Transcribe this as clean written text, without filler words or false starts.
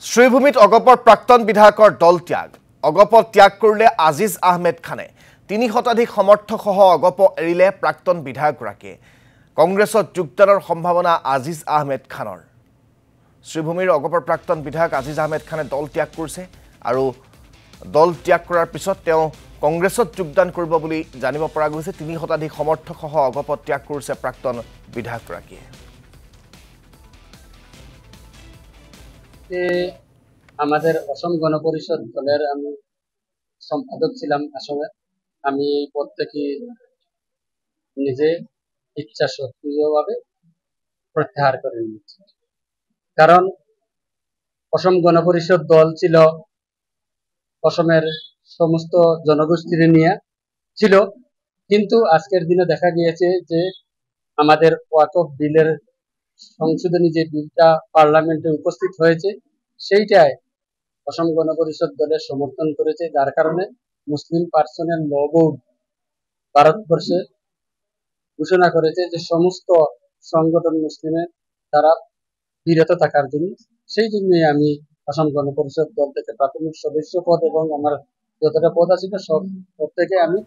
শ্রীভূমিত অগপর প্রাক্তন বিধায়কৰ দল ত্যাগ। অগপ ত্যাগ কৰিলে আজিজ আহমেদ খানে। ৩ শতাধিক সমৰ্থক সহ অগপ এৰিলে প্ৰাক্তন বিধায়কগৰাকীয়ে। কংগ্ৰেছত যোগদানৰ সম্ভাৱনা আজিজ আহমেদ খানৰ। শ্রীভূমিৰ অগপৰ প্ৰাক্তন বিধায়ক আজিজ আহমেদ খানে দল ত্যাগ কৰিছে আৰু দল ত্যাগ কৰাৰ পিছত তেওঁ কংগ্ৰেছত যোগদান কৰিব বুলি জানিব পৰা গৈছে। ৩ শতাধিক সমৰ্থক সহ অগপ ত্যাগ কৰিছে প্ৰাক্তন বিধায়কগৰাকীয়ে। আমাদের অসম গণপরিষদ দলের আমি সম্পাদক ছিলাম আসলে। আমি এই পদ থেকে নিজে ইচ্ছা সক্রিয়ভাবে প্রত্যাহার করে নিয়েছি, কারণ অসম গণপরিষদ দল ছিল অসমের সমস্ত জনগোষ্ঠীর নিয়ে ছিল, কিন্তু আজকের দিনে দেখা গিয়েছে যে আমাদের ওয়াকফ বিলের সংশোধনী যে বিলটা পার্লামেন্টে উপস্থিত হয়েছে সেইটাই অসম গণপরিষদ দলের সমর্থন করেছে, যার কারণে মুসলিম পার্সোনাল ল বোর্ড ভারতবর্ষে ঘোষণা করেছে যে সমস্ত সংগঠন মুসলিমের দ্বারা বিরত থাকার জন্য। সেই জন্যই আমি অসম গণপরিষদ দল থেকে প্রাথমিক সদস্য পদ এবং আমার যতটা পদ আছে সব পদ থেকে আমি